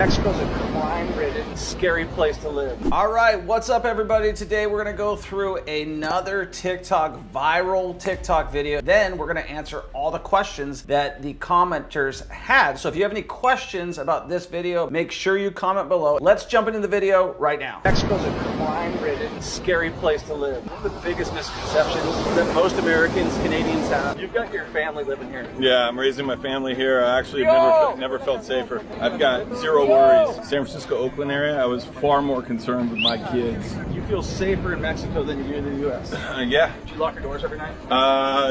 Mexico's a crime-ridden, scary place to live. All right, what's up everybody? Today we're gonna go through another viral TikTok video. Then we're gonna answer all the questions that the commenters had. So if you have any questions about this video, make sure you comment below. Let's jump into the video right now. Mexico's a crime-ridden, scary place to live. One of the biggest misconceptions that most Americans, Canadians have. You've got your family living here. Yeah, I'm raising my family here. I actually never felt safer. I've got zero worries. San Francisco, Oakland area, I was far more concerned with my kids. You feel safer in Mexico than you do in the U.S.? Yeah. Do you lock your doors every night?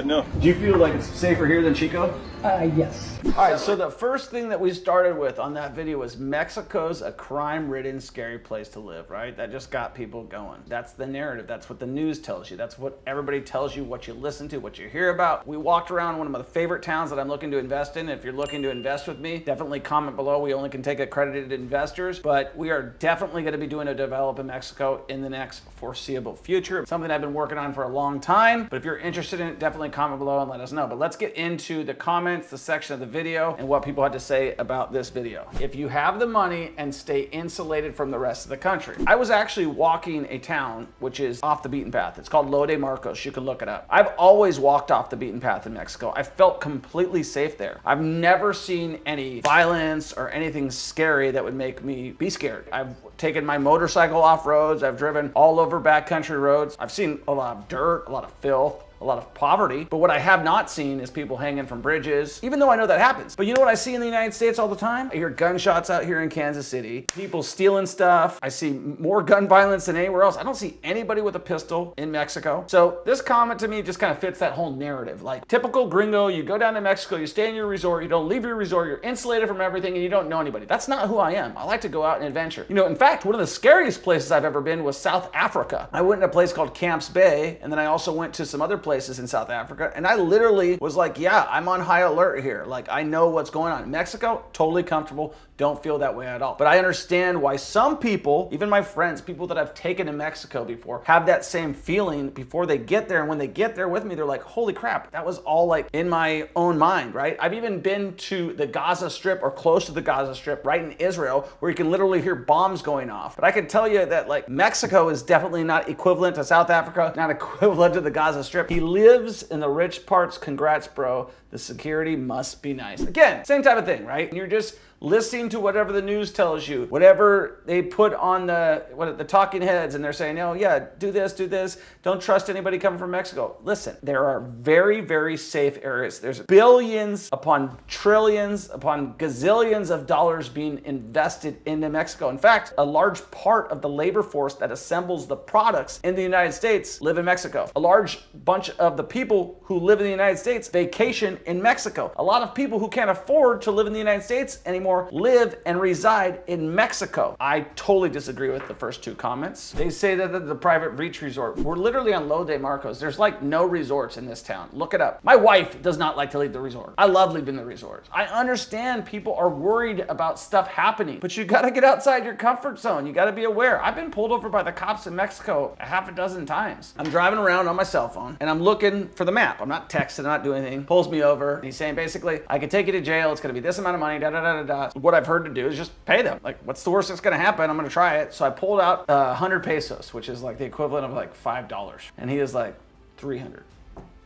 No. Do you feel like it's safer here than Chico? Yes. All right, so the first thing that we started with on that video was Mexico's a crime-ridden, scary place to live, right? That just got people going. That's the narrative. That's what the news tells you. That's what everybody tells you, what you listen to, what you hear about. We walked around one of my favorite towns that I'm looking to invest in. If you're looking to invest with me, definitely comment below. We only can take accredited investors, but we are definitely going to be doing a develop in Mexico in the next foreseeable future. Something I've been working on for a long time, but if you're interested in it, definitely comment below and let us know. But let's get into the comments, the section of the video, and what people had to say about this video. If you have the money and stay insulated from the rest of the country. I was actually walking a town which is off the beaten path. It's called Lo de Marcos. You can look it up. I've always walked off the beaten path in Mexico. I felt completely safe there. I've never seen any violence or anything scary that would make me be scared. I've taken my motorcycle off roads. I've driven all over backcountry roads. I've seen a lot of dirt, a lot of filth, a lot of poverty, but what I have not seen is people hanging from bridges, even though I know that happens. But you know what I see in the United States all the time? I hear gunshots out here in Kansas City, people stealing stuff. I see more gun violence than anywhere else. I don't see anybody with a pistol in Mexico. So this comment to me just kind of fits that whole narrative. Like typical gringo, you go down to Mexico, you stay in your resort, you don't leave your resort, you're insulated from everything, and you don't know anybody. That's not who I am. I like to go out and adventure. You know, in fact, one of the scariest places I've ever been was South Africa. I went in a place called Camps Bay, and then I also went to some other places in South Africa, and I literally was like, yeah, I'm on high alert here. Like, I know what's going on. In Mexico, totally comfortable, don't feel that way at all. But I understand why some people, even my friends, people that I've taken to Mexico before, have that same feeling before they get there, and when they get there with me, they're like, holy crap, that was all like in my own mind, right? I've even been to the Gaza Strip or close to the Gaza Strip, right in Israel, where you can literally hear bombs going off. But I can tell you that like Mexico is definitely not equivalent to South Africa, not equivalent to the Gaza Strip. He lives in the rich parts. Congrats, bro. The security must be nice. Again, same type of thing, right? You're just listening to whatever the news tells you, whatever they put on the talking heads, and they're saying, oh yeah, do this, don't trust anybody coming from Mexico. Listen, there are very, very safe areas. There's billions upon trillions upon gazillions of dollars being invested into Mexico. In fact, a large part of the labor force that assembles the products in the United States live in Mexico. A large bunch of the people who live in the United States vacation in Mexico. A lot of people who can't afford to live in the United States anymore live and reside in Mexico. I totally disagree with the first two comments. They say that the private beach resort. We're literally on Lo de Marcos. There's like no resorts in this town. Look it up. My wife does not like to leave the resort. I love leaving the resorts. I understand people are worried about stuff happening, but you gotta get outside your comfort zone. You gotta be aware. I've been pulled over by the cops in Mexico a half a dozen times. I'm driving around on my cell phone and I'm looking for the map. I'm not texting, I'm not doing anything. Pulls me over and he's saying basically, I could take you to jail. It's gonna be this amount of money, da da da da da. What I've heard to do is just pay them. Like, what's the worst that's gonna happen? I'm gonna try it. So I pulled out 100 pesos, which is like the equivalent of like $5. And he is like 300.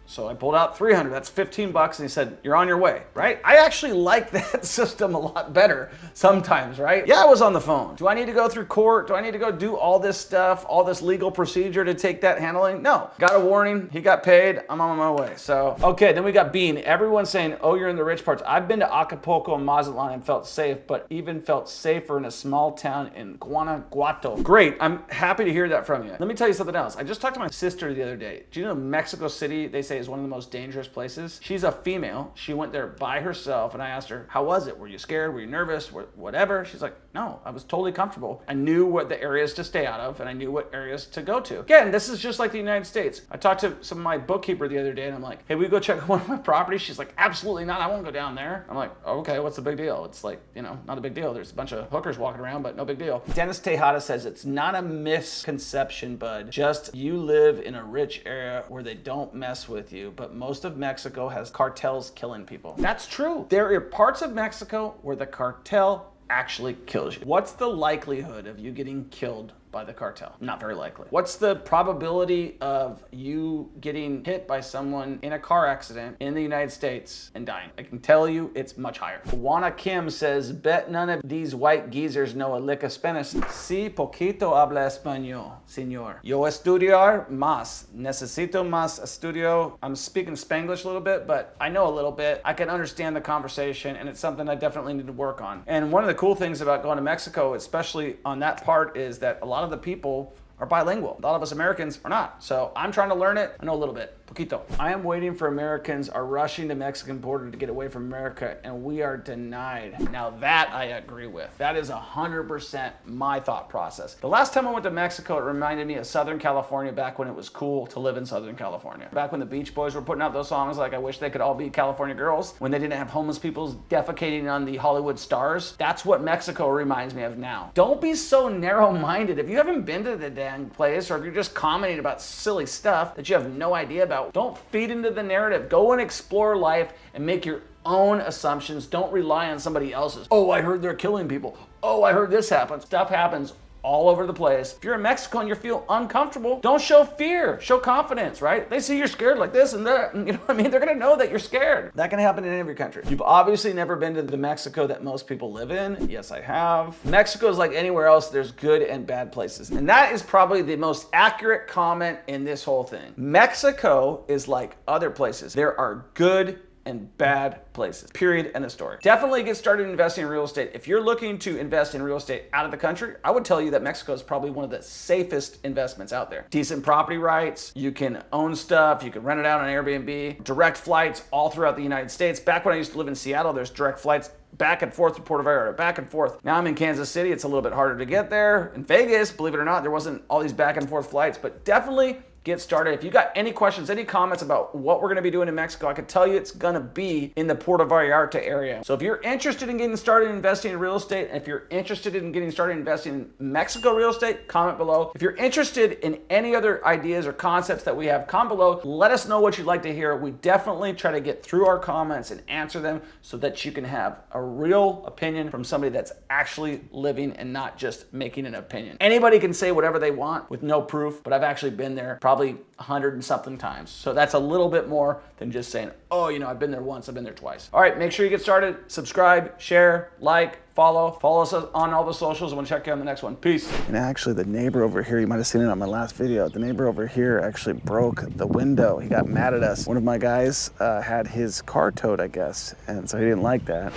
So I pulled out 300, that's 15 bucks, and he said, you're on your way, right? I actually like that system a lot better sometimes, right? Yeah, I was on the phone. Do I need to go through court? Do I need to go do all this stuff, all this legal procedure to take that handling? No. Got a warning, he got paid, I'm on my way. So, okay, then we got Bean. Everyone's saying, oh, you're in the rich parts. I've been to Acapulco and Mazatlan and felt safe, but even felt safer in a small town in Guanajuato. Great, I'm happy to hear that from you. Let me tell you something else. I just talked to my sister the other day. Do you know Mexico City, they say, is one of the most dangerous places? She's a female. She went there by herself, and I asked her, how was it? Were you scared? Were you nervous? Whatever. She's like, no, I was totally comfortable. I knew what the areas to stay out of, and I knew what areas to go to. Again, this is just like the United States. I talked to some of my bookkeeper the other day, and I'm like, hey, we go check one of my properties? She's like, absolutely not. I won't go down there. I'm like, oh, okay, what's the big deal? It's like, you know, not a big deal. There's a bunch of hookers walking around, but no big deal. Dennis Tejada says, it's not a misconception, bud. Just you live in a rich area where they don't mess with you, but most of Mexico has cartels killing people. That's true. There are parts of Mexico where the cartel actually kills you. What's the likelihood of you getting killed by the cartel? Not very likely. What's the probability of you getting hit by someone in a car accident in the United States and dying? I can tell you it's much higher. Juana Kim says, bet none of these white geezers know a lick of Spanish. Sí, poquito habla español, señor. Yo estudiar más. Necesito más estudio. I'm speaking Spanglish a little bit, but I know a little bit. I can understand the conversation, and it's something I definitely need to work on. And one of the cool things about going to Mexico, especially on that part, is that a lot of the people are bilingual. A lot of us Americans are not. So I'm trying to learn it. I know a little bit. Poquito. I am waiting for Americans are rushing to Mexican border to get away from America, and we are denied. Now that I agree with. That is 100% my thought process. The last time I went to Mexico, it reminded me of Southern California back when it was cool to live in Southern California. Back when the Beach Boys were putting out those songs like I Wish They Could All Be California Girls, when they didn't have homeless people defecating on the Hollywood stars. That's what Mexico reminds me of now. Don't be so narrow-minded. If you haven't been to the dang place, or if you're just commenting about silly stuff that you have no idea about, don't feed into the narrative. Go and explore life and make your own assumptions. Don't rely on somebody else's. Oh, I heard they're killing people. Oh, I heard this happen. Stuff happens all over the place. If you're in Mexico and you feel uncomfortable, don't show fear, show confidence, right? They see you're scared like this and that, and you know what I mean? They're gonna know that you're scared. That can happen in every country. You've obviously never been to the Mexico that most people live in. Yes, I have. Mexico is like anywhere else, there's good and bad places. And that is probably the most accurate comment in this whole thing. Mexico is like other places. There are good and bad places. Period. End of story. Definitely get started investing in real estate. If you're looking to invest in real estate out of the country, I would tell you that Mexico is probably one of the safest investments out there. Decent property rights, you can own stuff, you can rent it out on Airbnb, direct flights all throughout the United States. Back when I used to live in Seattle, there's direct flights back and forth to Puerto Vallarta, back and forth. Now I'm in Kansas City, it's a little bit harder to get there. In Vegas, believe it or not, there wasn't all these back and forth flights, but definitely get started. If you got any questions, any comments about what we're gonna be doing in Mexico, I can tell you it's gonna be in the Puerto Vallarta area. So if you're interested in getting started investing in real estate, and if you're interested in getting started investing in Mexico real estate, comment below. If you're interested in any other ideas or concepts that we have, comment below. Let us know what you'd like to hear. We definitely try to get through our comments and answer them so that you can have a real opinion from somebody that's actually living and not just making an opinion. Anybody can say whatever they want with no proof, but I've actually been there probably 100 and something times. So that's a little bit more than just saying, oh, you know, I've been there once, I've been there twice. All right, make sure you get started, subscribe, share, like, follow us on all the socials. I want to check you on the next one. Peace. And actually the neighbor over here, you might have seen it on my last video, the neighbor over here actually broke the window. He got mad at us. One of my guys had his car towed, I guess, and so he didn't like that.